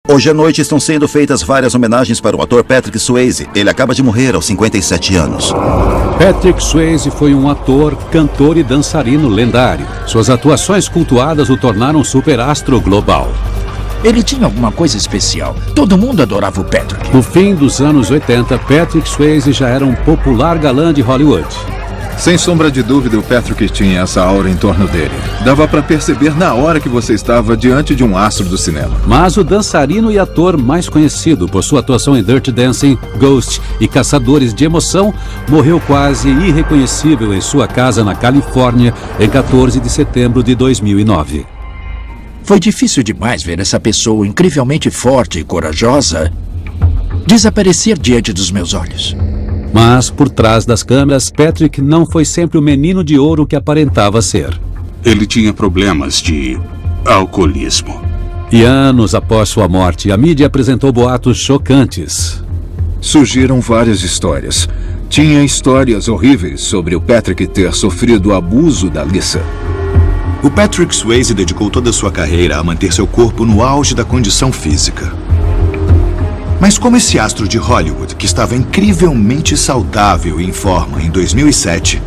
Hoje à noite estão sendo feitas várias homenagens para o ator Patrick Swayze. Ele acaba de morrer aos 57 anos. Patrick Swayze foi um ator, cantor e dançarino lendário. Suas atuações cultuadas o tornaram um superastro global. Ele tinha alguma coisa especial. Todo mundo adorava o Patrick. No fim dos anos 80, Patrick Swayze já era um popular galã de Hollywood. Sem sombra de dúvida, o Patrick tinha essa aura em torno dele. Dava pra perceber na hora que você estava diante de um astro do cinema. Mas o dançarino e ator mais conhecido por sua atuação em Dirty Dancing, Ghost e Caçadores de Emoção, morreu quase irreconhecível em sua casa na Califórnia em 14 de setembro de 2009. Foi difícil demais ver essa pessoa incrivelmente forte e corajosa desaparecer diante dos meus olhos. Mas, por trás das câmeras, Patrick não foi sempre o menino de ouro que aparentava ser. Ele tinha problemas de alcoolismo. E anos após sua morte, a mídia apresentou boatos chocantes. Surgiram várias histórias. Tinha histórias horríveis sobre o Patrick ter sofrido abuso da Lisa. O Patrick Swayze dedicou toda a sua carreira a manter seu corpo no auge da condição física. Mas como esse astro de Hollywood, que estava incrivelmente saudável e em forma em 2007,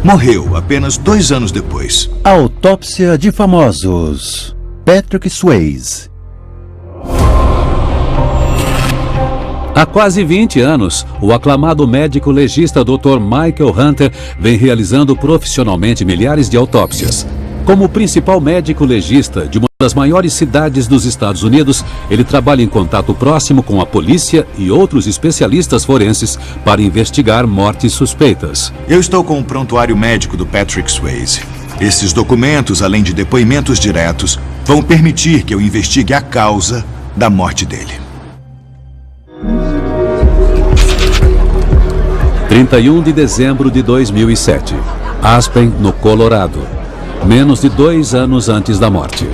morreu apenas 2 anos depois. Autópsia de famosos. Patrick Swayze. Há quase 20 anos, o aclamado médico legista Dr. Michael Hunter vem realizando profissionalmente milhares de autópsias. Como principal médico legista de uma das maiores cidades dos Estados Unidos, ele trabalha em contato próximo com a polícia e outros especialistas forenses para investigar mortes suspeitas. Eu estou com o prontuário médico do Patrick Swayze. Esses documentos, além de depoimentos diretos, vão permitir que eu investigue a causa da morte dele. 31 de dezembro de 2007. Aspen, no Colorado. Menos de 2 anos antes da morte.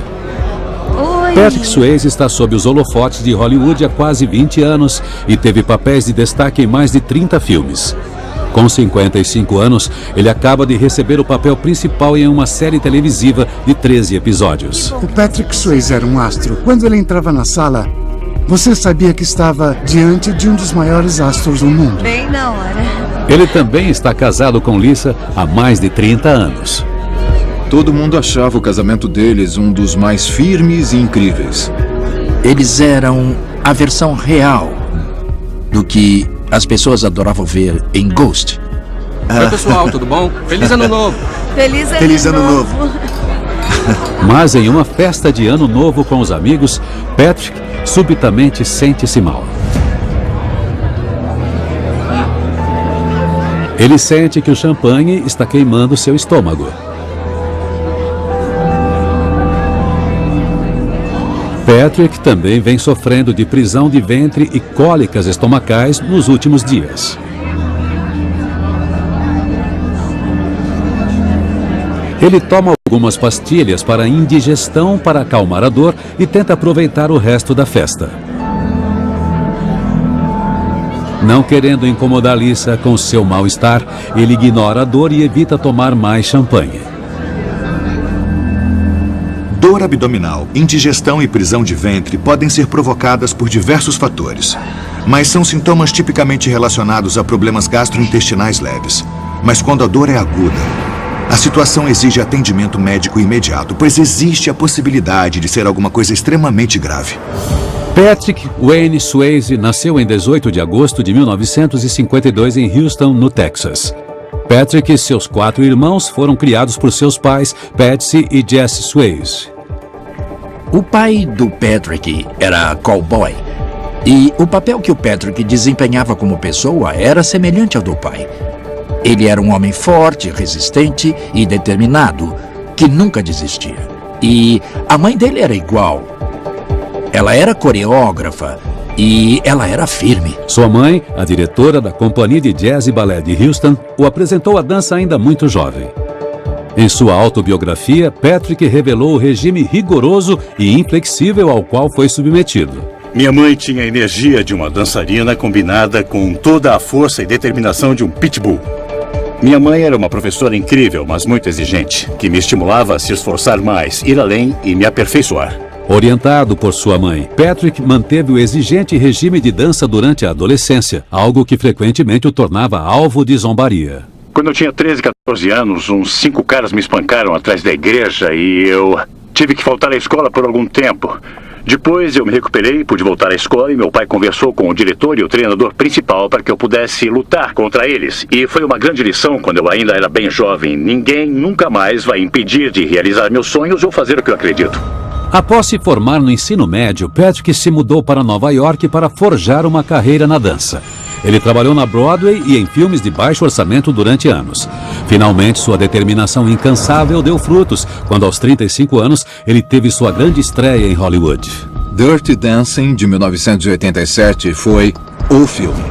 Patrick Swayze está sob os holofotes de Hollywood há quase 20 anos e teve papéis de destaque em mais de 30 filmes. Com 55 anos, ele acaba de receber o papel principal em uma série televisiva de 13 episódios. O Patrick Swayze era um astro. Quando ele entrava na sala, você sabia que estava diante de um dos maiores astros do mundo. Bem na hora. Ele também está casado com Lisa há mais de 30 anos. Todo mundo achava o casamento deles um dos mais firmes e incríveis. Eles eram a versão real do que as pessoas adoravam ver em Ghost. Oi, pessoal, tudo bom? Feliz Ano Novo! Feliz Ano Novo! Mas em uma festa de Ano Novo com os amigos, Patrick subitamente sente-se mal. Ele sente que o champanhe está queimando seu estômago. Patrick também vem sofrendo de prisão de ventre e cólicas estomacais nos últimos dias. Ele toma algumas pastilhas para indigestão para acalmar a dor e tenta aproveitar o resto da festa. Não querendo incomodar Lisa com seu mal-estar, ele ignora a dor e evita tomar mais champanhe. Dor abdominal, indigestão e prisão de ventre podem ser provocadas por diversos fatores, mas são sintomas tipicamente relacionados a problemas gastrointestinais leves. Mas quando a dor é aguda, a situação exige atendimento médico imediato, pois existe a possibilidade de ser alguma coisa extremamente grave. Patrick Wayne Swayze nasceu em 18 de agosto de 1952 em Houston, no Texas. Patrick e seus 4 irmãos foram criados por seus pais, Patsy e Jesse Swayze. O pai do Patrick era cowboy. E o papel que o Patrick desempenhava como pessoa era semelhante ao do pai. Ele era um homem forte, resistente e determinado, que nunca desistia. E a mãe dele era igual. Ela era coreógrafa e ela era firme. Sua mãe, a diretora da Companhia de Jazz e Ballet de Houston, o apresentou à dança ainda muito jovem. Em sua autobiografia, Patrick revelou o regime rigoroso e inflexível ao qual foi submetido. Minha mãe tinha a energia de uma dançarina combinada com toda a força e determinação de um pitbull. Minha mãe era uma professora incrível, mas muito exigente, que me estimulava a se esforçar mais, ir além e me aperfeiçoar. Orientado por sua mãe, Patrick manteve o exigente regime de dança durante a adolescência, algo que frequentemente o tornava alvo de zombaria. Quando eu tinha 13, 14 anos, uns 5 caras me espancaram atrás da igreja e eu tive que faltar à escola por algum tempo. Depois eu me recuperei, pude voltar à escola e meu pai conversou com o diretor e o treinador principal para que eu pudesse lutar contra eles. E foi uma grande lição quando eu ainda era bem jovem. Ninguém nunca mais vai impedir de realizar meus sonhos ou fazer o que eu acredito. Após se formar no ensino médio, Patrick se mudou para Nova York para forjar uma carreira na dança. Ele trabalhou na Broadway e em filmes de baixo orçamento durante anos. Finalmente, sua determinação incansável deu frutos, quando aos 35 anos, ele teve sua grande estreia em Hollywood. Dirty Dancing, de 1987, foi o filme.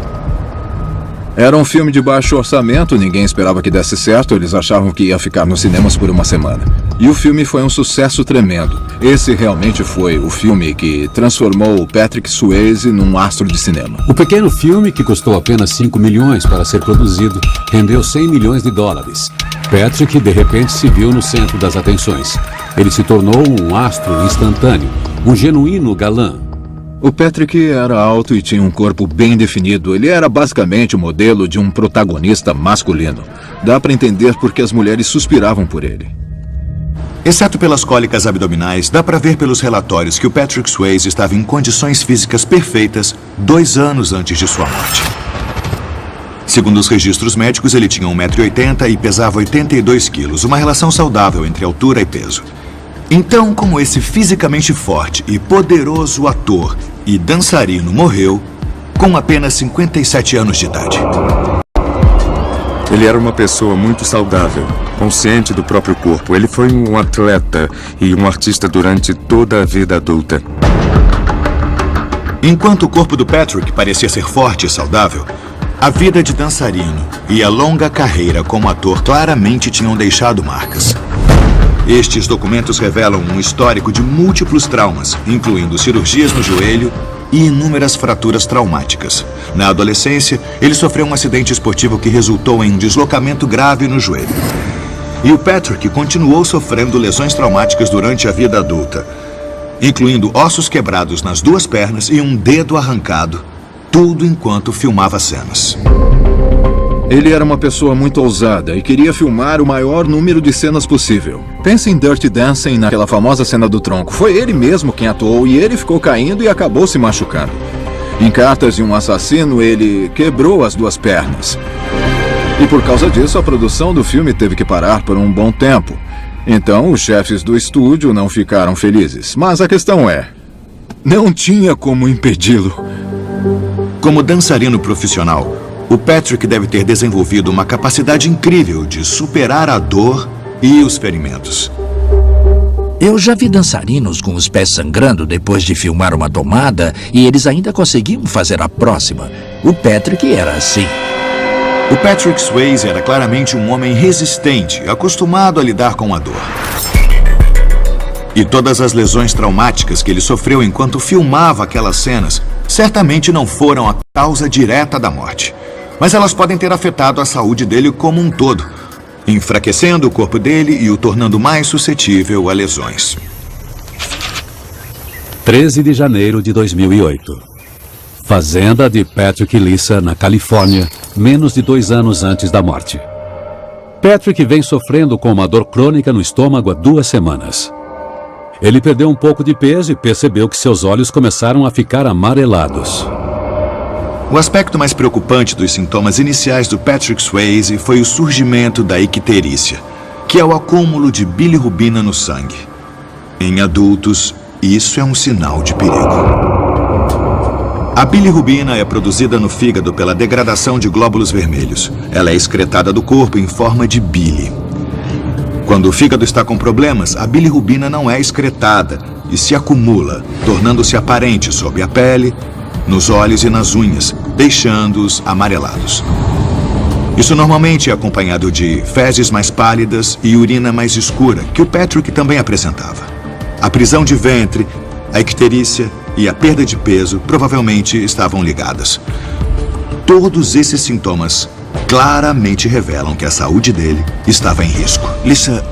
Era um filme de baixo orçamento, ninguém esperava que desse certo, eles achavam que ia ficar nos cinemas por uma semana. E o filme foi um sucesso tremendo. Esse realmente foi o filme que transformou o Patrick Swayze num astro de cinema. O pequeno filme, que custou apenas 5 milhões para ser produzido, rendeu 100 milhões de dólares. Patrick, de repente, se viu no centro das atenções. Ele se tornou um astro instantâneo, um genuíno galã. O Patrick era alto e tinha um corpo bem definido. Ele era basicamente o modelo de um protagonista masculino. Dá para entender porque as mulheres suspiravam por ele. Exceto pelas cólicas abdominais, dá para ver pelos relatórios que o Patrick Swayze estava em condições físicas perfeitas 2 anos antes de sua morte. Segundo os registros médicos, ele tinha 1,80 m e pesava 82 quilos, uma relação saudável entre altura e peso. Então, como esse fisicamente forte e poderoso ator e dançarino morreu com apenas 57 anos de idade. Ele era uma pessoa muito saudável, consciente do próprio corpo. Ele foi um atleta e um artista durante toda a vida adulta. Enquanto o corpo do Patrick parecia ser forte e saudável, a vida de dançarino e a longa carreira como ator claramente tinham deixado marcas. Estes documentos revelam um histórico de múltiplos traumas, incluindo cirurgias no joelho e inúmeras fraturas traumáticas. Na adolescência, ele sofreu um acidente esportivo que resultou em um deslocamento grave no joelho. E o Patrick continuou sofrendo lesões traumáticas durante a vida adulta, incluindo ossos quebrados nas 2 pernas e um dedo arrancado, tudo enquanto filmava cenas. Ele era uma pessoa muito ousada e queria filmar o maior número de cenas possível. Pense em Dirty Dancing, naquela famosa cena do tronco. Foi ele mesmo quem atuou e ele ficou caindo e acabou se machucando. Em Cartas de um Assassino, ele quebrou as 2 pernas. E por causa disso, a produção do filme teve que parar por um bom tempo. Então, os chefes do estúdio não ficaram felizes. Mas a questão é, não tinha como impedi-lo. Como dançarino profissional, o Patrick deve ter desenvolvido uma capacidade incrível de superar a dor e os ferimentos. Eu já vi dançarinos com os pés sangrando depois de filmar uma tomada e eles ainda conseguiam fazer a próxima. O Patrick era assim. O Patrick Swayze era claramente um homem resistente, acostumado a lidar com a dor. E todas as lesões traumáticas que ele sofreu enquanto filmava aquelas cenas certamente não foram a causa direta da morte. Mas elas podem ter afetado a saúde dele como um todo, enfraquecendo o corpo dele e o tornando mais suscetível a lesões. 13 de janeiro de 2008. Fazenda de Patrick Lissa, na Califórnia, menos de 2 anos antes da morte. Patrick vem sofrendo com uma dor crônica no estômago há 2 semanas. Ele perdeu um pouco de peso e percebeu que seus olhos começaram a ficar amarelados. O aspecto mais preocupante dos sintomas iniciais do Patrick Swayze foi o surgimento da icterícia, que é o acúmulo de bilirrubina no sangue. Em adultos, isso é um sinal de perigo. A bilirrubina é produzida no fígado pela degradação de glóbulos vermelhos. Ela é excretada do corpo em forma de bile. Quando o fígado está com problemas, a bilirrubina não é excretada e se acumula, tornando-se aparente sob a pele, nos olhos e nas unhas, deixando-os amarelados. Isso normalmente é acompanhado de fezes mais pálidas e urina mais escura, que o Patrick também apresentava. A prisão de ventre, a icterícia e a perda de peso provavelmente estavam ligadas. Todos esses sintomas claramente revelam que a saúde dele estava em risco. Lissa,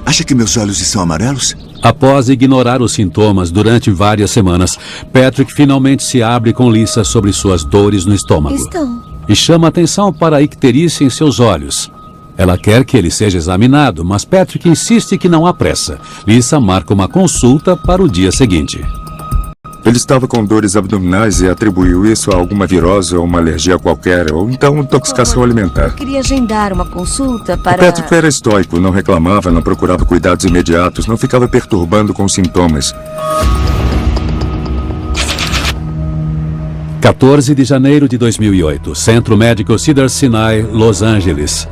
acha que meus olhos estão amarelos? Após ignorar os sintomas durante várias semanas, Patrick finalmente se abre com Lisa sobre suas dores no estômago. E chama atenção para a icterícia em seus olhos. Ela quer que ele seja examinado, mas Patrick insiste que não há pressa. Lisa marca uma consulta para o dia seguinte. Ele estava com dores abdominais e atribuiu isso a alguma virose ou uma alergia qualquer, ou então intoxicação alimentar. Eu queria agendar uma consulta para... O Patrick era estoico, não reclamava, não procurava cuidados imediatos, não ficava perturbando com sintomas. 14 de janeiro de 2008, Centro Médico Cedars-Sinai, Los Angeles.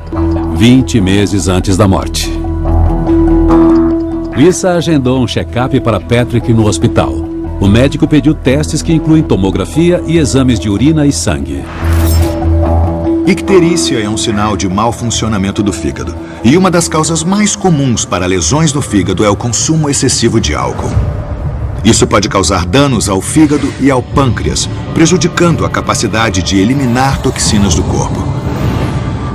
20 meses antes da morte. Lisa agendou um check-up para Patrick no hospital. O médico pediu testes que incluem tomografia e exames de urina e sangue. Icterícia é um sinal de mau funcionamento do fígado. E uma das causas mais comuns para lesões no fígado é o consumo excessivo de álcool. Isso pode causar danos ao fígado e ao pâncreas, prejudicando a capacidade de eliminar toxinas do corpo.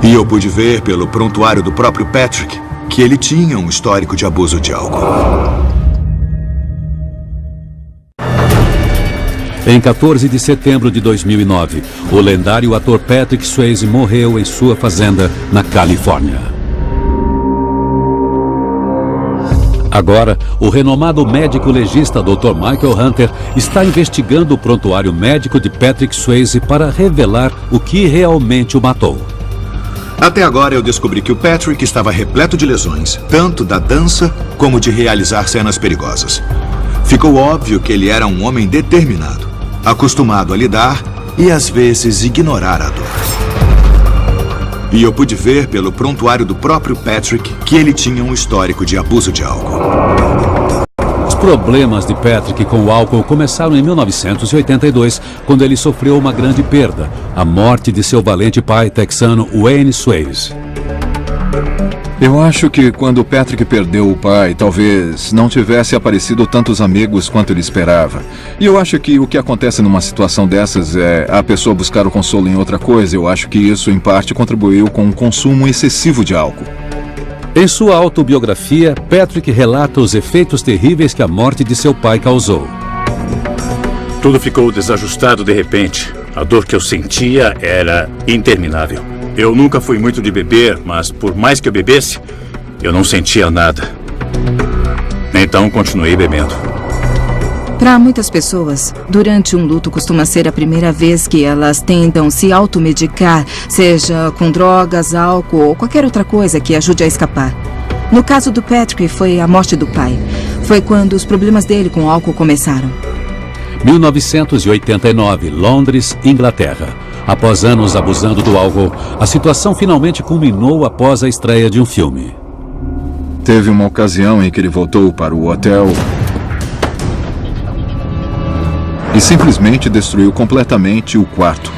E eu pude ver pelo prontuário do próprio Patrick que ele tinha um histórico de abuso de álcool. Em 14 de setembro de 2009, o lendário ator Patrick Swayze morreu em sua fazenda na Califórnia. Agora, o renomado médico legista Dr. Michael Hunter está investigando o prontuário médico de Patrick Swayze para revelar o que realmente o matou. Até agora eu descobri que o Patrick estava repleto de lesões, tanto da dança como de realizar cenas perigosas. Ficou óbvio que ele era um homem determinado, acostumado a lidar e às vezes ignorar a dor. E eu pude ver pelo prontuário do próprio Patrick que ele tinha um histórico de abuso de álcool. Os problemas de Patrick com o álcool começaram em 1982, quando ele sofreu uma grande perda, a morte de seu valente pai texano Wayne Swayze. Eu acho que quando o Patrick perdeu o pai, talvez não tivesse aparecido tantos amigos quanto ele esperava. E eu acho que o que acontece numa situação dessas é a pessoa buscar o consolo em outra coisa. Eu acho que isso, em parte, contribuiu com o consumo excessivo de álcool. Em sua autobiografia, Patrick relata os efeitos terríveis que a morte de seu pai causou. Tudo ficou desajustado de repente. A dor que eu sentia era interminável. Eu nunca fui muito de beber, mas por mais que eu bebesse, eu não sentia nada. Então continuei bebendo. Para muitas pessoas, durante um luto costuma ser a primeira vez que elas tentam se automedicar, seja com drogas, álcool ou qualquer outra coisa que ajude a escapar. No caso do Patrick, foi a morte do pai. Foi quando os problemas dele com o álcool começaram. 1989, Londres, Inglaterra. Após anos abusando do álcool, a situação finalmente culminou após a estreia de um filme. Teve uma ocasião em que ele voltou para o hotel e simplesmente destruiu completamente o quarto.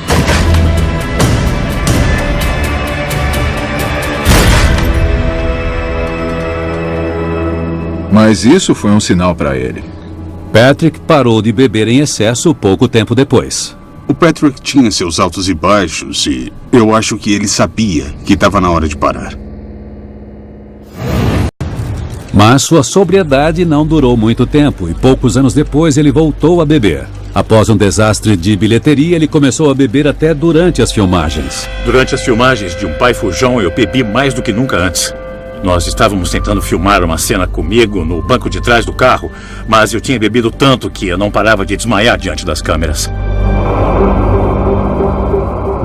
Mas isso foi um sinal para ele. Patrick parou de beber em excesso pouco tempo depois. O Patrick tinha seus altos e baixos e eu acho que ele sabia que estava na hora de parar. Mas sua sobriedade não durou muito tempo e poucos anos depois ele voltou a beber. Após um desastre de bilheteria, ele começou a beber até durante as filmagens. Durante as filmagens de Um Pai Fujão, eu bebi mais do que nunca antes. Nós estávamos tentando filmar uma cena comigo no banco de trás do carro, mas eu tinha bebido tanto que eu não parava de desmaiar diante das câmeras.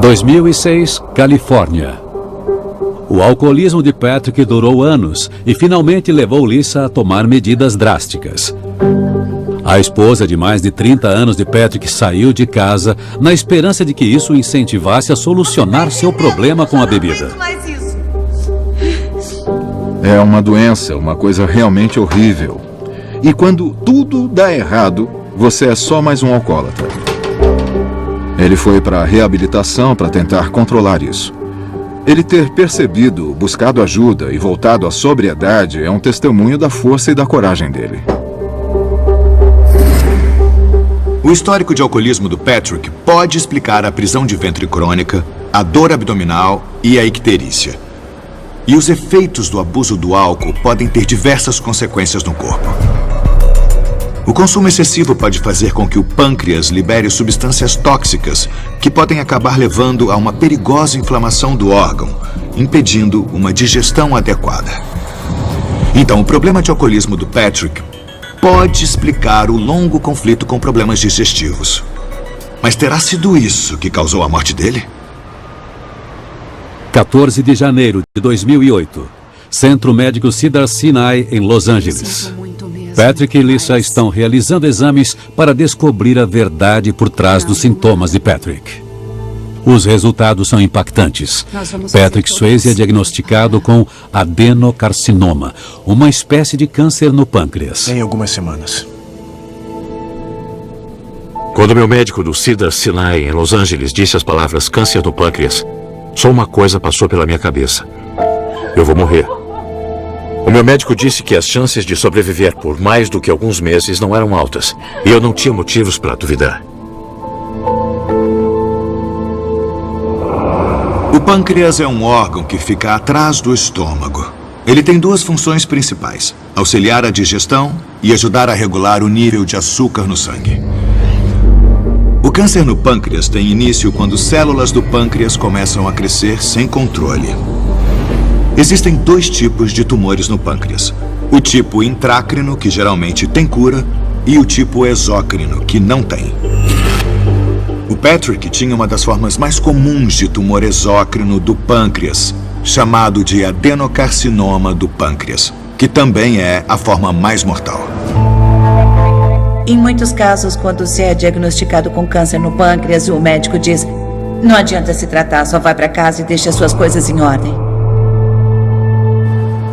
2006, Califórnia. O alcoolismo de Patrick durou anos e finalmente levou Lisa a tomar medidas drásticas. A esposa de mais de 30 anos de Patrick saiu de casa na esperança de que isso o incentivasse a solucionar seu problema com a bebida. É uma doença, uma coisa realmente horrível. E quando tudo dá errado, você é só mais um alcoólatra. Ele foi para a reabilitação para tentar controlar isso. Ele ter percebido, buscado ajuda e voltado à sobriedade é um testemunho da força e da coragem dele. O histórico de alcoolismo do Patrick pode explicar a prisão de ventre crônica, a dor abdominal e a icterícia. E os efeitos do abuso do álcool podem ter diversas consequências no corpo. O consumo excessivo pode fazer com que o pâncreas libere substâncias tóxicas que podem acabar levando a uma perigosa inflamação do órgão, impedindo uma digestão adequada. Então, o problema de alcoolismo do Patrick pode explicar o longo conflito com problemas digestivos. Mas terá sido isso que causou a morte dele? 14 de janeiro de 2008. Centro Médico Cedars-Sinai, em Los Angeles. Patrick e Lisa estão realizando exames para descobrir a verdade por trás dos sintomas de Patrick. Os resultados são impactantes. Patrick Swayze é diagnosticado com adenocarcinoma, uma espécie de câncer no pâncreas. Em algumas semanas. Quando meu médico do Cedars-Sinai, em Los Angeles, disse as palavras câncer no pâncreas, só uma coisa passou pela minha cabeça. Eu vou morrer. O meu médico disse que as chances de sobreviver por mais do que alguns meses não eram altas, e eu não tinha motivos para duvidar. O pâncreas é um órgão que fica atrás do estômago. Ele tem duas funções principais: auxiliar a digestão e ajudar a regular o nível de açúcar no sangue. O câncer no pâncreas tem início quando células do pâncreas começam a crescer sem controle. Existem dois tipos de tumores no pâncreas: o tipo intrácrino, que geralmente tem cura, e o tipo exócrino, que não tem. O Patrick tinha uma das formas mais comuns de tumor exócrino do pâncreas, chamado de adenocarcinoma do pâncreas, que também é a forma mais mortal. Em muitos casos, quando se é diagnosticado com câncer no pâncreas, o médico diz: não adianta se tratar, só vai para casa e deixa suas coisas em ordem.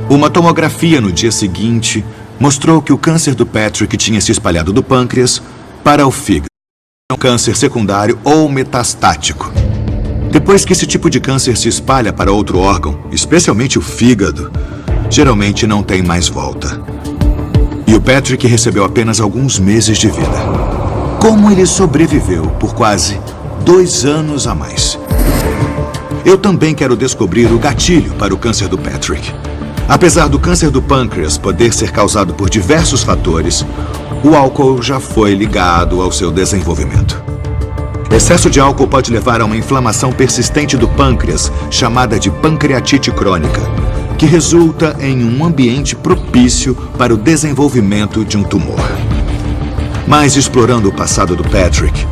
Uma tomografia no dia seguinte mostrou que o câncer do Patrick tinha se espalhado do pâncreas para o fígado. Um câncer secundário ou metastático. Depois que esse tipo de câncer se espalha para outro órgão, especialmente o fígado, geralmente não tem mais volta. E o Patrick recebeu apenas alguns meses de vida. Como ele sobreviveu por quase 2 anos a mais? Eu também quero descobrir o gatilho para o câncer do Patrick. Apesar do câncer do pâncreas poder ser causado por diversos fatores, o álcool já foi ligado ao seu desenvolvimento. Excesso de álcool pode levar a uma inflamação persistente do pâncreas, chamada de pancreatite crônica, que resulta em um ambiente propício para o desenvolvimento de um tumor. Mas explorando o passado do Patrick,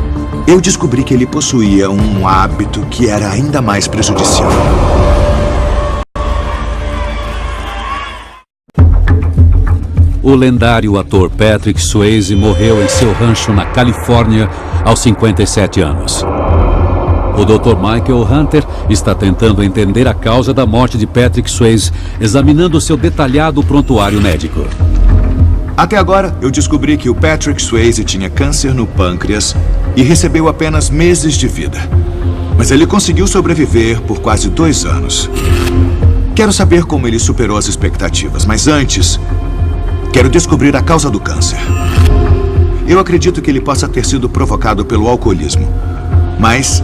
eu descobri que ele possuía um hábito que era ainda mais prejudicial. O lendário ator Patrick Swayze morreu em seu rancho na Califórnia aos 57 anos. O Dr. Michael Hunter está tentando entender a causa da morte de Patrick Swayze, examinando seu detalhado prontuário médico. Até agora, eu descobri que o Patrick Swayze tinha câncer no pâncreas e recebeu apenas meses de vida. Mas ele conseguiu sobreviver por quase 2 anos. Quero saber como ele superou as expectativas, mas antes, quero descobrir a causa do câncer. Eu acredito que ele possa ter sido provocado pelo alcoolismo, mas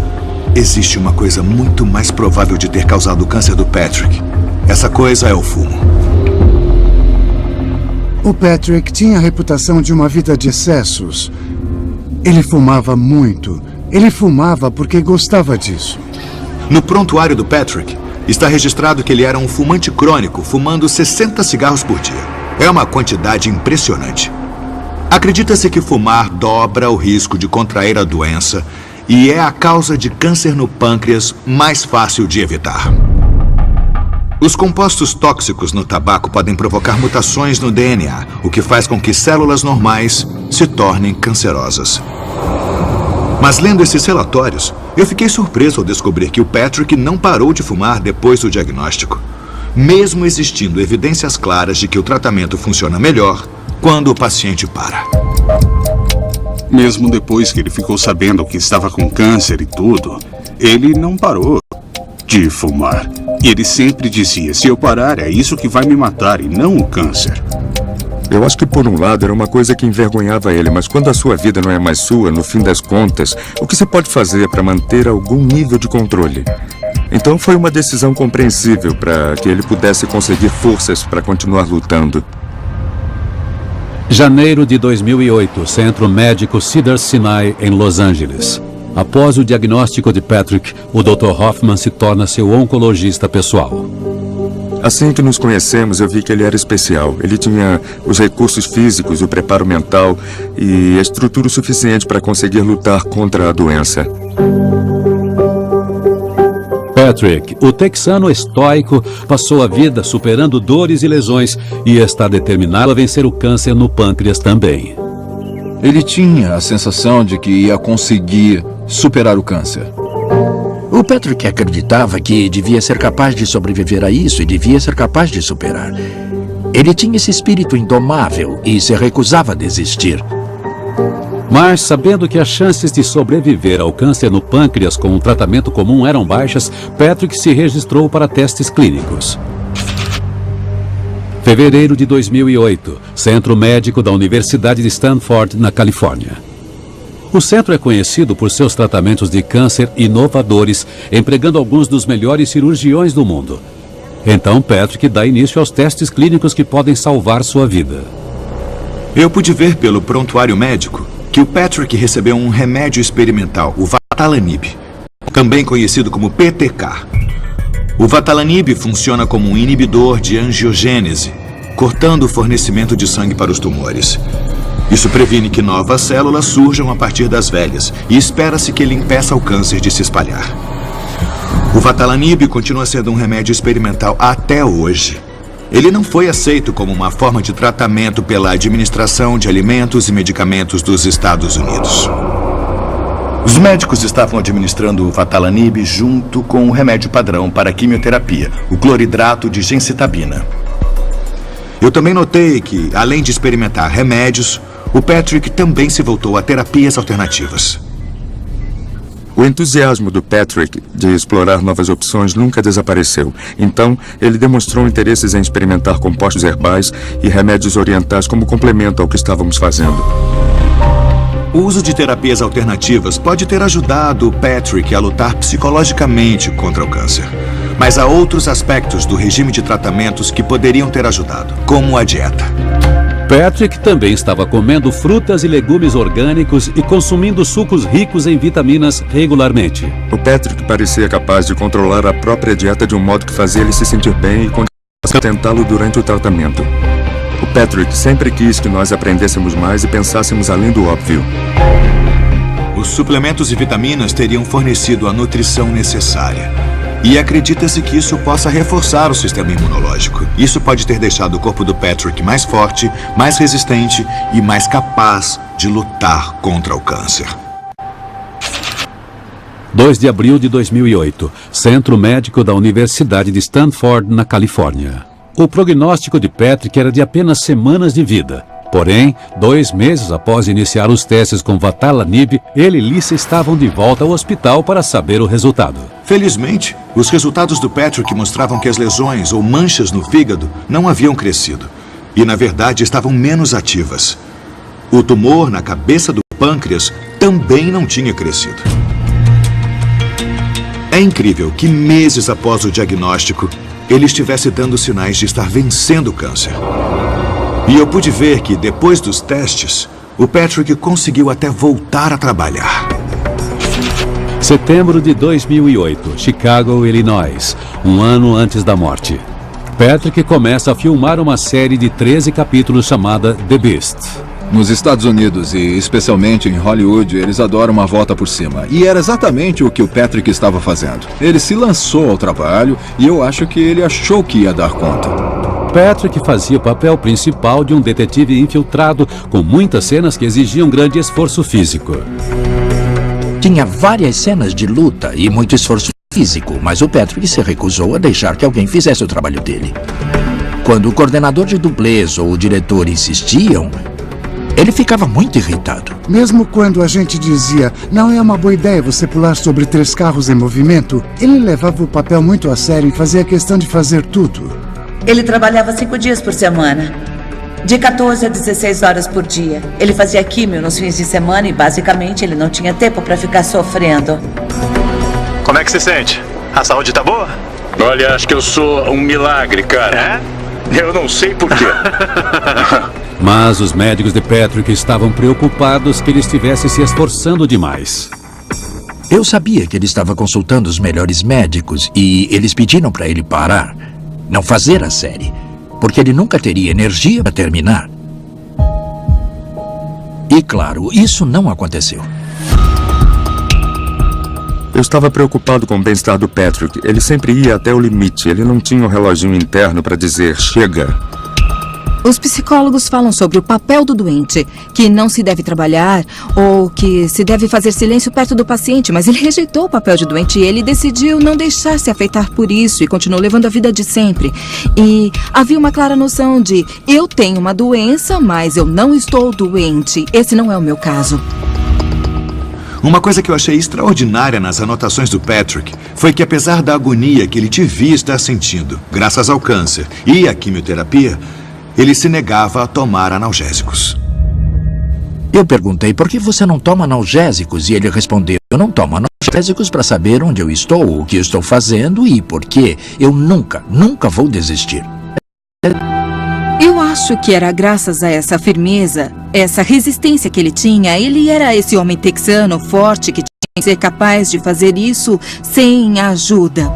existe uma coisa muito mais provável de ter causado o câncer do Patrick. Essa coisa é o fumo. O Patrick tinha a reputação de uma vida de excessos. Ele fumava muito. Ele fumava porque gostava disso. No prontuário do Patrick, está registrado que ele era um fumante crônico, fumando 60 cigarros por dia. É uma quantidade impressionante. Acredita-se que fumar dobra o risco de contrair a doença e é a causa de câncer no pâncreas mais fácil de evitar. Os compostos tóxicos no tabaco podem provocar mutações no DNA, o que faz com que células normais se tornem cancerosas. Mas lendo esses relatórios, eu fiquei surpreso ao descobrir que o Patrick não parou de fumar depois do diagnóstico, mesmo existindo evidências claras de que o tratamento funciona melhor quando o paciente para. Mesmo depois que ele ficou sabendo que estava com câncer e tudo, ele não parou de fumar. E ele sempre dizia: se eu parar, é isso que vai me matar e não o câncer. Eu acho que por um lado era uma coisa que envergonhava ele, mas quando a sua vida não é mais sua, no fim das contas, o que você pode fazer para manter algum nível de controle? Então foi uma decisão compreensível para que ele pudesse conseguir forças para continuar lutando. Janeiro de 2008, Centro Médico Cedars-Sinai, em Los Angeles. Após o diagnóstico de Patrick, o Dr. Hoffman se torna seu oncologista pessoal. Assim que nos conhecemos, eu vi que ele era especial. Ele tinha os recursos físicos, o preparo mental e a estrutura suficiente para conseguir lutar contra a doença. Patrick, o texano estoico, passou a vida superando dores e lesões e está determinado a vencer o câncer no pâncreas também. Ele tinha a sensação de que ia conseguir superar o câncer. O Patrick acreditava que devia ser capaz de sobreviver a isso e devia ser capaz de superar. Ele tinha esse espírito indomável e se recusava a desistir. Mas, sabendo que as chances de sobreviver ao câncer no pâncreas com um tratamento comum eram baixas, Patrick se registrou para testes clínicos. Fevereiro de 2008, Centro Médico da Universidade de Stanford, na Califórnia. O centro é conhecido por seus tratamentos de câncer inovadores, empregando alguns dos melhores cirurgiões do mundo. Então, Patrick dá início aos testes clínicos que podem salvar sua vida. Eu pude ver pelo prontuário médico que o Patrick recebeu um remédio experimental, o Vatalanib, também conhecido como PTK. O Vatalanib funciona como um inibidor de angiogênese, cortando o fornecimento de sangue para os tumores. Isso previne que novas células surjam a partir das velhas e espera-se que ele impeça o câncer de se espalhar. O Vatalanib continua sendo um remédio experimental até hoje. Ele não foi aceito como uma forma de tratamento pela Administração de Alimentos e Medicamentos dos Estados Unidos. Os médicos estavam administrando o Vatalanib junto com o remédio padrão para quimioterapia, o cloridrato de gencitabina. Eu também notei que, além de experimentar remédios, o Patrick também se voltou a terapias alternativas. O entusiasmo do Patrick de explorar novas opções nunca desapareceu. Então, ele demonstrou interesses em experimentar compostos herbais e remédios orientais como complemento ao que estávamos fazendo. O uso de terapias alternativas pode ter ajudado o Patrick a lutar psicologicamente contra o câncer. Mas há outros aspectos do regime de tratamentos que poderiam ter ajudado, como a dieta. Patrick também estava comendo frutas e legumes orgânicos e consumindo sucos ricos em vitaminas regularmente. O Patrick parecia capaz de controlar a própria dieta de um modo que fazia ele se sentir bem e tentá-lo durante o tratamento. O Patrick sempre quis que nós aprendêssemos mais e pensássemos além do óbvio. Os suplementos e vitaminas teriam fornecido a nutrição necessária. E acredita-se que isso possa reforçar o sistema imunológico. Isso pode ter deixado o corpo do Patrick mais forte, mais resistente e mais capaz de lutar contra o câncer. 2 de abril de 2008, Centro Médico da Universidade de Stanford, na Califórnia. O prognóstico de Patrick era de apenas semanas de vida. Porém, 2 meses após iniciar os testes com Vatalanib, ele e Lisa estavam de volta ao hospital para saber o resultado. Felizmente, os resultados do Patrick mostravam que as lesões ou manchas no fígado não haviam crescido. E, na verdade, estavam menos ativas. O tumor na cabeça do pâncreas também não tinha crescido. É incrível que meses após o diagnóstico, ele estivesse dando sinais de estar vencendo o câncer. E eu pude ver que, depois dos testes, o Patrick conseguiu até voltar a trabalhar. Setembro de 2008, Chicago, Illinois, um ano antes da morte. Patrick começa a filmar uma série de 13 capítulos chamada The Beast. Nos Estados Unidos e especialmente em Hollywood, eles adoram uma volta por cima. E era exatamente o que o Patrick estava fazendo. Ele se lançou ao trabalho e eu acho que ele achou que ia dar conta. Patrick fazia o papel principal de um detetive infiltrado, com muitas cenas que exigiam grande esforço físico. Tinha várias cenas de luta e muito esforço físico, mas o Patrick se recusou a deixar que alguém fizesse o trabalho dele. Quando o coordenador de dublês ou o diretor insistiam, ele ficava muito irritado. Mesmo quando a gente dizia, não é uma boa ideia você pular sobre 3 carros em movimento, ele levava o papel muito a sério e fazia questão de fazer tudo. Ele trabalhava 5 dias por semana, de 14 a 16 horas por dia. Ele fazia químio nos fins de semana e basicamente ele não tinha tempo para ficar sofrendo. Como é que se sente? A saúde tá boa? Olha, acho que eu sou um milagre, cara. É? Eu não sei por quê. Mas os médicos de Patrick estavam preocupados que ele estivesse se esforçando demais. Eu sabia que ele estava consultando os melhores médicos e eles pediram para ele parar, não fazer a série, porque ele nunca teria energia para terminar. E claro, isso não aconteceu. Eu estava preocupado com o bem-estar do Patrick. Ele sempre ia até o limite. Ele não tinha um reloginho interno para dizer chega. Os psicólogos falam sobre o papel do doente, que não se deve trabalhar ou que se deve fazer silêncio perto do paciente, mas ele rejeitou o papel de doente e ele decidiu não deixar se afetar por isso e continuou levando a vida de sempre. E havia uma clara noção de eu tenho uma doença, mas eu não estou doente. Esse não é o meu caso. Uma coisa que eu achei extraordinária nas anotações do Patrick foi que, apesar da agonia que ele devia estar sentindo, graças ao câncer e à quimioterapia, ele se negava a tomar analgésicos. Eu perguntei, por que você não toma analgésicos? E ele respondeu, eu não tomo analgésicos para saber onde eu estou, o que estou fazendo e por quê. Eu nunca vou desistir. Eu acho que era graças a essa firmeza, essa resistência que ele tinha. Ele era esse homem texano forte que tinha que ser capaz de fazer isso sem ajuda.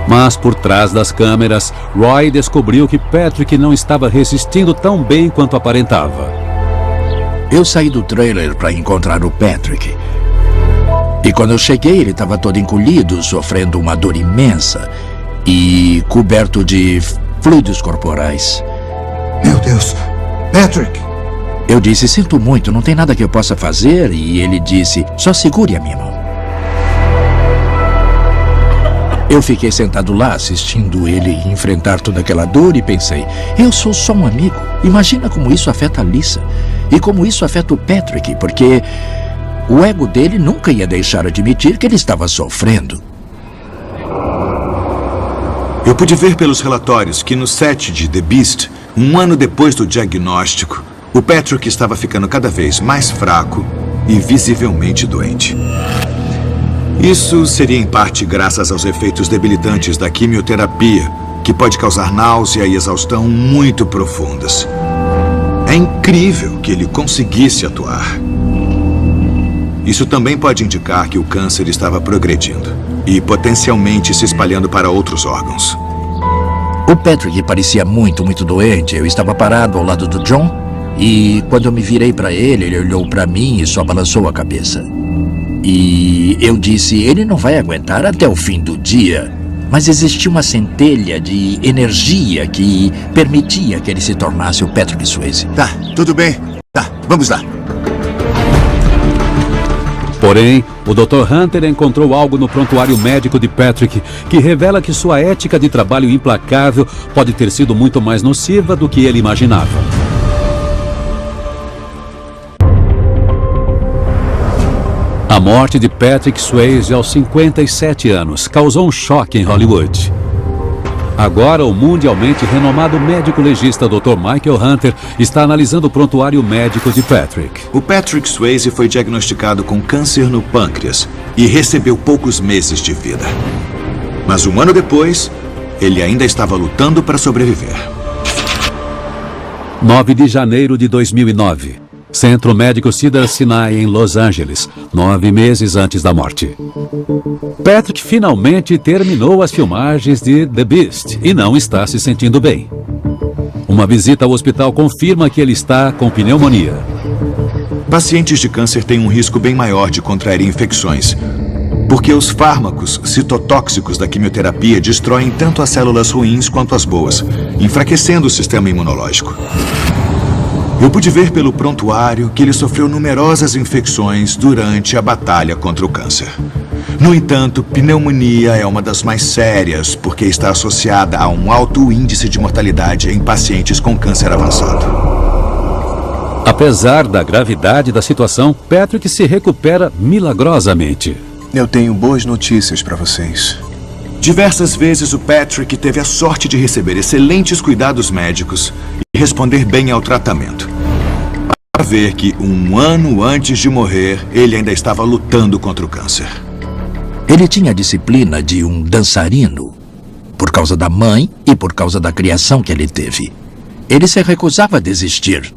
Mas por trás das câmeras, Roy descobriu que Patrick não estava resistindo tão bem quanto aparentava. Eu saí do trailer para encontrar o Patrick. E quando eu cheguei, ele estava todo encolhido, sofrendo uma dor imensa e coberto de fluidos corporais. Meu Deus, Patrick! Eu disse, sinto muito, não tem nada que eu possa fazer. E ele disse, só segure a minha mão. Eu fiquei sentado lá assistindo ele enfrentar toda aquela dor e pensei, eu sou só um amigo. Imagina como isso afeta a Lisa e como isso afeta o Patrick, porque o ego dele nunca ia deixar admitir que ele estava sofrendo. Eu pude ver pelos relatórios que no set de The Beast, um ano depois do diagnóstico, o Patrick estava ficando cada vez mais fraco e visivelmente doente. Isso seria em parte graças aos efeitos debilitantes da quimioterapia, que pode causar náusea e exaustão muito profundas. É incrível que ele conseguisse atuar. Isso também pode indicar que o câncer estava progredindo e potencialmente se espalhando para outros órgãos. O Patrick parecia muito doente. Eu estava parado ao lado do John e quando eu me virei para ele, ele olhou para mim e só balançou a cabeça. E eu disse, ele não vai aguentar até o fim do dia. Mas existia uma centelha de energia que permitia que ele se tornasse o Patrick Swayze. Tá, tudo bem. Tá, vamos lá. Porém, o Dr. Hunter encontrou algo no prontuário médico de Patrick que revela que sua ética de trabalho implacável pode ter sido muito mais nociva do que ele imaginava. A morte de Patrick Swayze aos 57 anos causou um choque em Hollywood. Agora, o mundialmente renomado médico legista Dr. Michael Hunter está analisando o prontuário médico de Patrick. O Patrick Swayze foi diagnosticado com câncer no pâncreas e recebeu poucos meses de vida. Mas um ano depois, ele ainda estava lutando para sobreviver. 9 de janeiro de 2009. Centro Médico Cedars-Sinai, em Los Angeles, 9 meses antes da morte. Patrick finalmente terminou as filmagens de The Beast e não está se sentindo bem. Uma visita ao hospital confirma que ele está com pneumonia. Pacientes de câncer têm um risco bem maior de contrair infecções, porque os fármacos citotóxicos da quimioterapia destroem tanto as células ruins quanto as boas, enfraquecendo o sistema imunológico. Eu pude ver pelo prontuário que ele sofreu numerosas infecções durante a batalha contra o câncer. No entanto, pneumonia é uma das mais sérias porque está associada a um alto índice de mortalidade em pacientes com câncer avançado. Apesar da gravidade da situação, Patrick se recupera milagrosamente. Eu tenho boas notícias para vocês. Diversas vezes o Patrick teve a sorte de receber excelentes cuidados médicos e responder bem ao tratamento. Para ver que um ano antes de morrer, ele ainda estava lutando contra o câncer. Ele tinha a disciplina de um dançarino, por causa da mãe e por causa da criação que ele teve. Ele se recusava a desistir.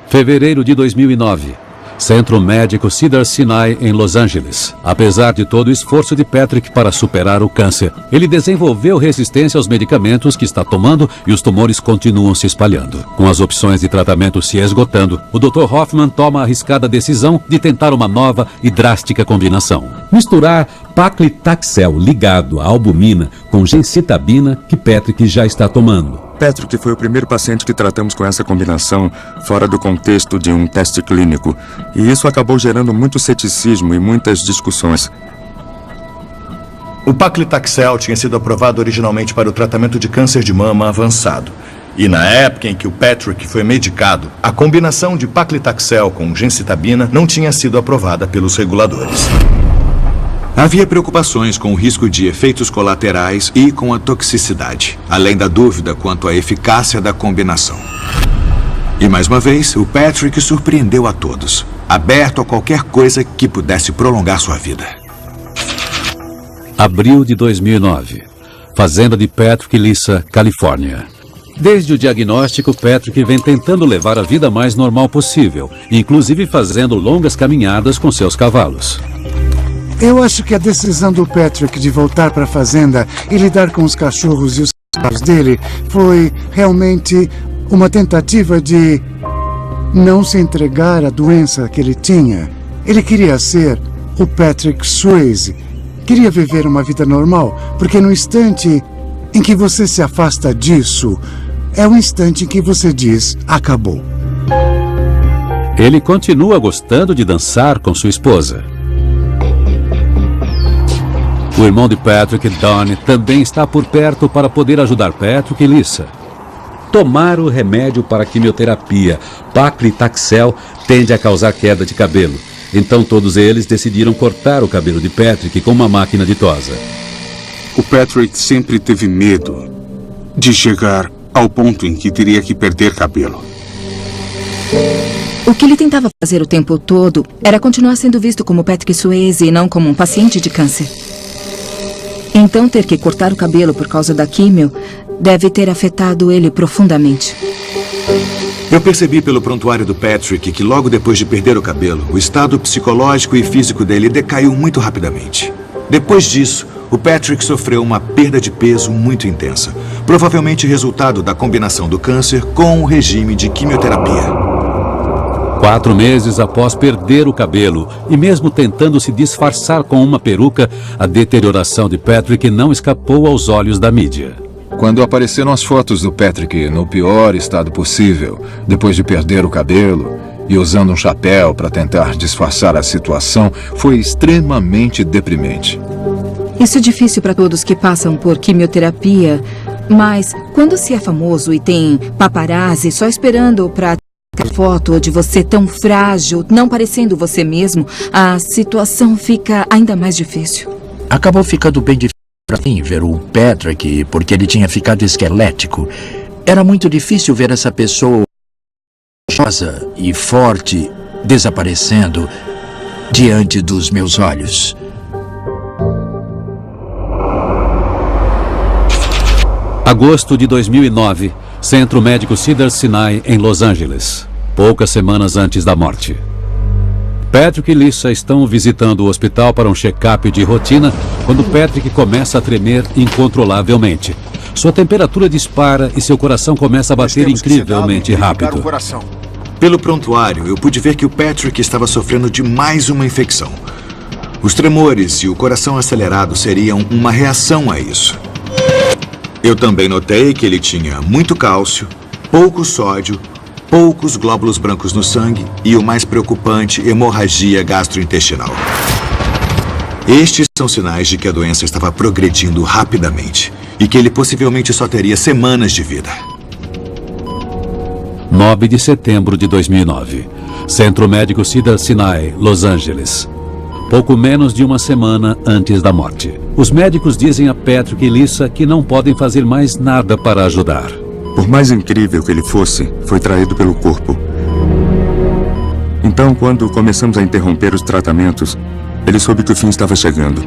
Fevereiro de 2009. Centro Médico Cedars-Sinai, em Los Angeles. Apesar de todo o esforço de Patrick para superar o câncer, ele desenvolveu resistência aos medicamentos que está tomando e os tumores continuam se espalhando. Com as opções de tratamento se esgotando, o Dr. Hoffman toma a arriscada decisão de tentar uma nova e drástica combinação. Misturar paclitaxel ligado à albumina com gencitabina que Patrick já está tomando. Patrick foi o primeiro paciente que tratamos com essa combinação fora do contexto de um teste clínico. E isso acabou gerando muito ceticismo e muitas discussões. O paclitaxel tinha sido aprovado originalmente para o tratamento de câncer de mama avançado. E na época em que o Patrick foi medicado, a combinação de paclitaxel com gencitabina não tinha sido aprovada pelos reguladores. Havia preocupações com o risco de efeitos colaterais e com a toxicidade, além da dúvida quanto à eficácia da combinação. E mais uma vez, o Patrick surpreendeu a todos, aberto a qualquer coisa que pudesse prolongar sua vida. Abril de 2009. Fazenda de Patrick e Lisa, Califórnia. Desde o diagnóstico, Patrick vem tentando levar a vida mais normal possível, inclusive fazendo longas caminhadas com seus cavalos. Eu acho que a decisão do Patrick de voltar para a fazenda e lidar com os cachorros e os cavalos dele foi realmente uma tentativa de não se entregar à doença que ele tinha. Ele queria ser o Patrick Swayze. Queria viver uma vida normal, porque no instante em que você se afasta disso, é o instante em que você diz, acabou. Ele continua gostando de dançar com sua esposa. O irmão de Patrick, Donnie, também está por perto para poder ajudar Patrick e Lisa. Tomar o remédio para a quimioterapia, paclitaxel, tende a causar queda de cabelo. Então todos eles decidiram cortar o cabelo de Patrick com uma máquina ditosa. O Patrick sempre teve medo de chegar ao ponto em que teria que perder cabelo. O que ele tentava fazer o tempo todo era continuar sendo visto como Patrick Swayze e não como um paciente de câncer. Então ter que cortar o cabelo por causa da químio deve ter afetado ele profundamente. Eu percebi pelo prontuário do Patrick que logo depois de perder o cabelo, o estado psicológico e físico dele decaiu muito rapidamente. Depois disso, o Patrick sofreu uma perda de peso muito intensa, provavelmente resultado da combinação do câncer com o regime de quimioterapia. 4 meses após perder o cabelo e mesmo tentando se disfarçar com uma peruca, a deterioração de Patrick não escapou aos olhos da mídia. Quando apareceram as fotos do Patrick no pior estado possível, depois de perder o cabelo e usando um chapéu para tentar disfarçar a situação, foi extremamente deprimente. Isso é difícil para todos que passam por quimioterapia, mas quando se é famoso e tem paparazzi só esperando para tirar foto de você tão frágil, não parecendo você mesmo, a situação fica ainda mais difícil. Acabou ficando bem difícil para mim ver o Patrick, porque ele tinha ficado esquelético. Era muito difícil ver essa pessoa rosa e forte desaparecendo diante dos meus olhos. Agosto de 2009, Centro Médico Cedars-Sinai, em Los Angeles. Poucas semanas antes da morte. Patrick e Lisa estão visitando o hospital para um check-up de rotina quando Patrick começa a tremer incontrolavelmente. Sua temperatura dispara e seu coração começa a bater incrivelmente rápido. Pelo prontuário, eu pude ver que o Patrick estava sofrendo de mais uma infecção. Os tremores e o coração acelerado seriam uma reação a isso. Eu também notei que ele tinha muito cálcio, pouco sódio, poucos glóbulos brancos no sangue e, o mais preocupante, hemorragia gastrointestinal. Estes são sinais de que a doença estava progredindo rapidamente e que ele possivelmente só teria semanas de vida. 9 de setembro de 2009. Centro Médico Cedars-Sinai, Los Angeles. Pouco menos de uma semana antes da morte. Os médicos dizem a Patrick e Lisa que não podem fazer mais nada para ajudar. Por mais incrível que ele fosse, foi traído pelo corpo. Então, quando começamos a interromper os tratamentos, ele soube que o fim estava chegando.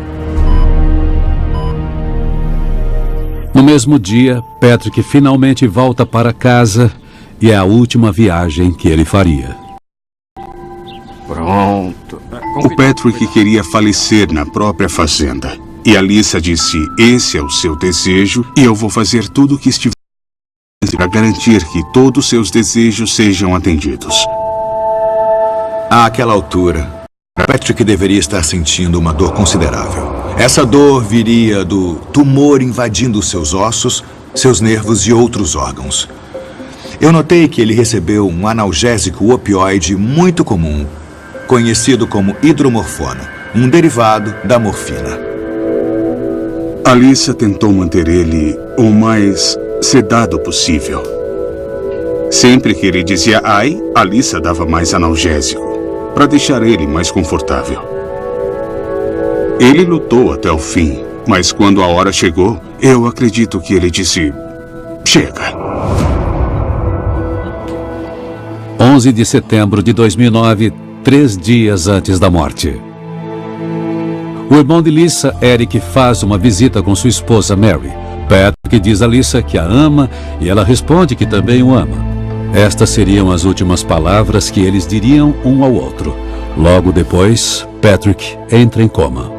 No mesmo dia, Patrick finalmente volta para casa e é a última viagem que ele faria. Pronto. O Patrick queria falecer na própria fazenda. E a Lisa disse, esse é o seu desejo e eu vou fazer tudo o que estiver para garantir que todos os seus desejos sejam atendidos. Àquela altura, Patrick deveria estar sentindo uma dor considerável. Essa dor viria do tumor invadindo seus ossos, seus nervos e outros órgãos. Eu notei que ele recebeu um analgésico opioide muito comum, conhecido como hidromorfona, um derivado da morfina. A Lisa tentou manter ele o mais sedado possível. Sempre que ele dizia ai, a Lisa dava mais analgésico, para deixar ele mais confortável. Ele lutou até o fim, mas quando a hora chegou, eu acredito que ele disse, chega. 11 de setembro de 2009, 3 dias antes da morte. O irmão de Lisa, Eric, faz uma visita com sua esposa Mary. Patrick diz a Lisa que a ama e ela responde que também o ama. Estas seriam as últimas palavras que eles diriam um ao outro. Logo depois, Patrick entra em coma.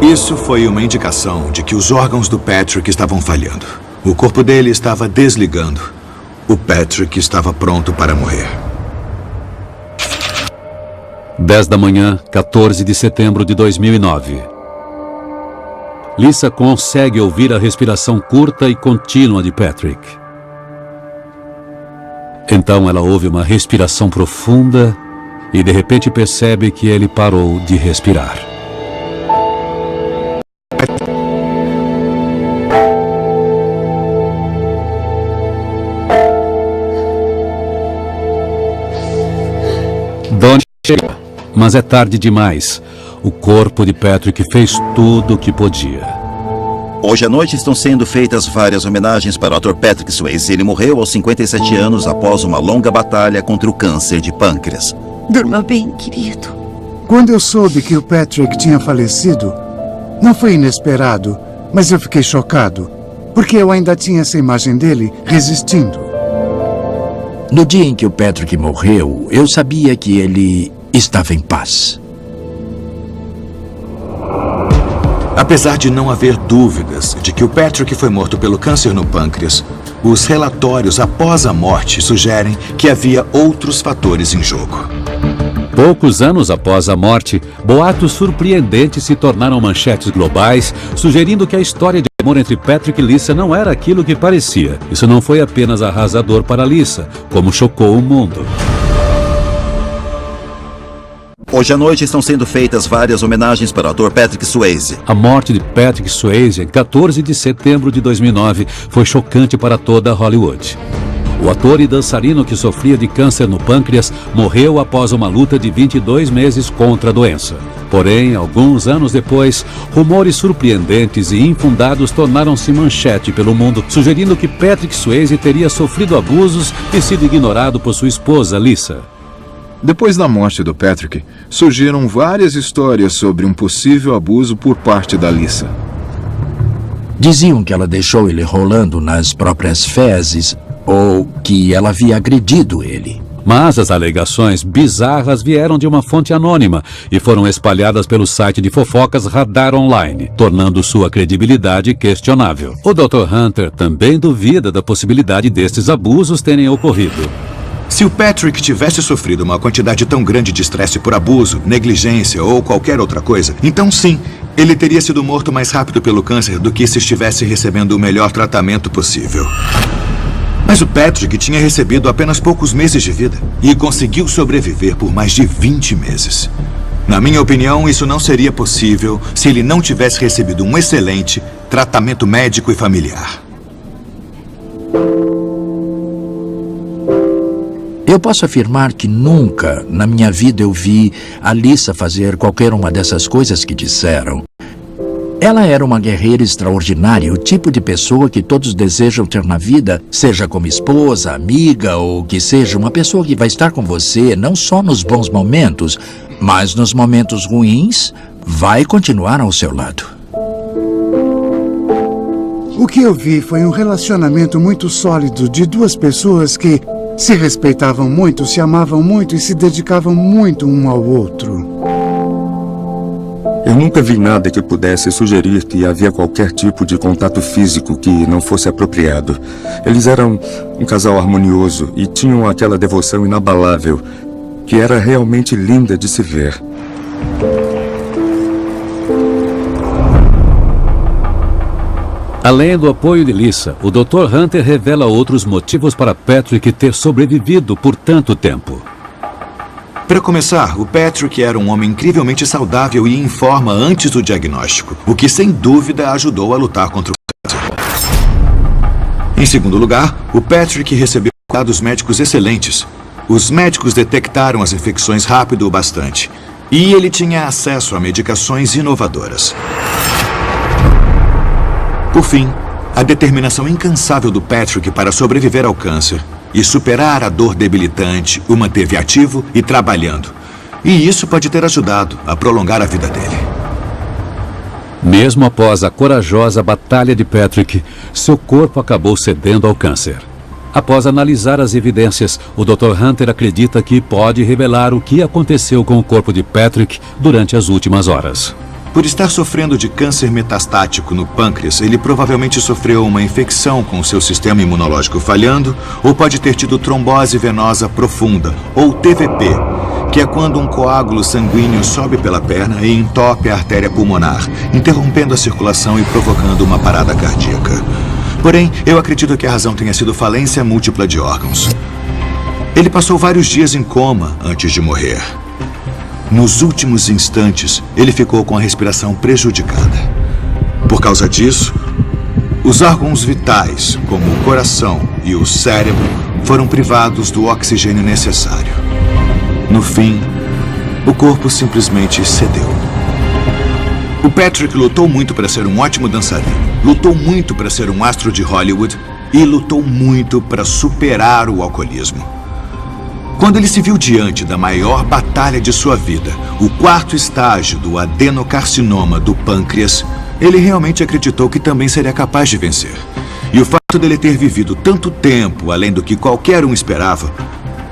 Isso foi uma indicação de que os órgãos do Patrick estavam falhando. O corpo dele estava desligando. O Patrick estava pronto para morrer. 10 da manhã, 14 de setembro de 2009. Lisa consegue ouvir a respiração curta e contínua de Patrick. Então ela ouve uma respiração profunda e de repente percebe que ele parou de respirar. Donnie chega. Mas é tarde demais. O corpo de Patrick fez tudo o que podia. Hoje à noite estão sendo feitas várias homenagens para o ator Patrick Swayze. Ele morreu aos 57 anos após uma longa batalha contra o câncer de pâncreas. Durma bem, querido. Quando eu soube que o Patrick tinha falecido, não foi inesperado, mas eu fiquei chocado, porque eu ainda tinha essa imagem dele resistindo. No dia em que o Patrick morreu, eu sabia que ele estava em paz. Apesar de não haver dúvidas de que o Patrick foi morto pelo câncer no pâncreas, os relatórios após a morte sugerem que havia outros fatores em jogo. Poucos anos após a morte, boatos surpreendentes se tornaram manchetes globais, sugerindo que a história de amor entre Patrick e Lisa não era aquilo que parecia. Isso não foi apenas arrasador para Lisa, como chocou o mundo. Hoje à noite estão sendo feitas várias homenagens para o ator Patrick Swayze. A morte de Patrick Swayze, em 14 de setembro de 2009, foi chocante para toda Hollywood. O ator e dançarino que sofria de câncer no pâncreas morreu após uma luta de 22 meses contra a doença. Porém, alguns anos depois, rumores surpreendentes e infundados tornaram-se manchete pelo mundo, sugerindo que Patrick Swayze teria sofrido abusos e sido ignorado por sua esposa, Lisa. Depois da morte do Patrick, surgiram várias histórias sobre um possível abuso por parte da Lisa. Diziam que ela deixou ele rolando nas próprias fezes ou que ela havia agredido ele. Mas as alegações bizarras vieram de uma fonte anônima e foram espalhadas pelo site de fofocas Radar Online, tornando sua credibilidade questionável. O Dr. Hunter também duvida da possibilidade destes abusos terem ocorrido. Se o Patrick tivesse sofrido uma quantidade tão grande de estresse por abuso, negligência ou qualquer outra coisa, então sim, ele teria sido morto mais rápido pelo câncer do que se estivesse recebendo o melhor tratamento possível. Mas o Patrick tinha recebido apenas poucos meses de vida e conseguiu sobreviver por mais de 20 meses. Na minha opinião, isso não seria possível se ele não tivesse recebido um excelente tratamento médico e familiar. Eu posso afirmar que nunca na minha vida eu vi a Lisa fazer qualquer uma dessas coisas que disseram. Ela era uma guerreira extraordinária, o tipo de pessoa que todos desejam ter na vida, seja como esposa, amiga ou que seja uma pessoa que vai estar com você não só nos bons momentos, mas nos momentos ruins, vai continuar ao seu lado. O que eu vi foi um relacionamento muito sólido de duas pessoas que se respeitavam muito, se amavam muito e se dedicavam muito um ao outro. Eu nunca vi nada que pudesse sugerir que havia qualquer tipo de contato físico que não fosse apropriado. Eles eram um casal harmonioso e tinham aquela devoção inabalável que era realmente linda de se ver. Além do apoio de Lisa, o Dr. Hunter revela outros motivos para Patrick ter sobrevivido por tanto tempo. Para começar, o Patrick era um homem incrivelmente saudável e em forma antes do diagnóstico, o que sem dúvida ajudou a lutar contra o câncer. Em segundo lugar, o Patrick recebeu cuidados médicos excelentes. Os médicos detectaram as infecções rápido o bastante, e ele tinha acesso a medicações inovadoras. Por fim, a determinação incansável do Patrick para sobreviver ao câncer e superar a dor debilitante o manteve ativo e trabalhando. E isso pode ter ajudado a prolongar a vida dele. Mesmo após a corajosa batalha de Patrick, seu corpo acabou cedendo ao câncer. Após analisar as evidências, o Dr. Hunter acredita que pode revelar o que aconteceu com o corpo de Patrick durante as últimas horas. Por estar sofrendo de câncer metastático no pâncreas, ele provavelmente sofreu uma infecção com seu sistema imunológico falhando, ou pode ter tido trombose venosa profunda, ou TVP, que é quando um coágulo sanguíneo sobe pela perna e entope a artéria pulmonar, interrompendo a circulação e provocando uma parada cardíaca. Porém, eu acredito que a razão tenha sido falência múltipla de órgãos. Ele passou vários dias em coma antes de morrer. Nos últimos instantes, ele ficou com a respiração prejudicada. Por causa disso, os órgãos vitais, como o coração e o cérebro, foram privados do oxigênio necessário. No fim, o corpo simplesmente cedeu. O Patrick lutou muito para ser um ótimo dançarino, lutou muito para ser um astro de Hollywood e lutou muito para superar o alcoolismo. Quando ele se viu diante da maior batalha de sua vida, o 4º estágio do adenocarcinoma do pâncreas, ele realmente acreditou que também seria capaz de vencer. E o fato dele ter vivido tanto tempo além do que qualquer um esperava,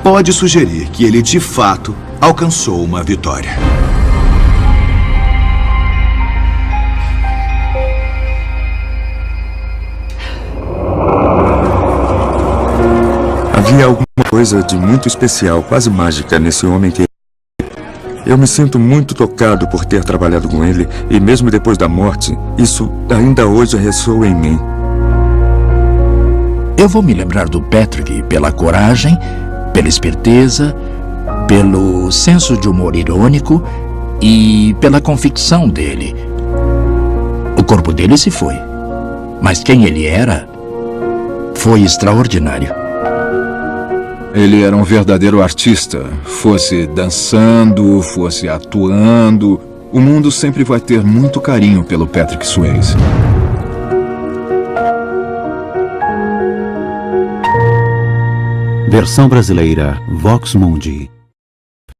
pode sugerir que ele de fato alcançou uma vitória. Havia alguma coisa de muito especial, quase mágica, nesse homem que... Eu me sinto muito tocado por ter trabalhado com ele, e mesmo depois da morte, isso ainda hoje ressoa em mim. Eu vou me lembrar do Patrick pela coragem, pela esperteza, pelo senso de humor irônico e pela convicção dele. O corpo dele se foi, mas quem ele era foi extraordinário. Ele era um verdadeiro artista. Fosse dançando, fosse atuando, o mundo sempre vai ter muito carinho pelo Patrick Swayze. Versão brasileira, Vox Mundi.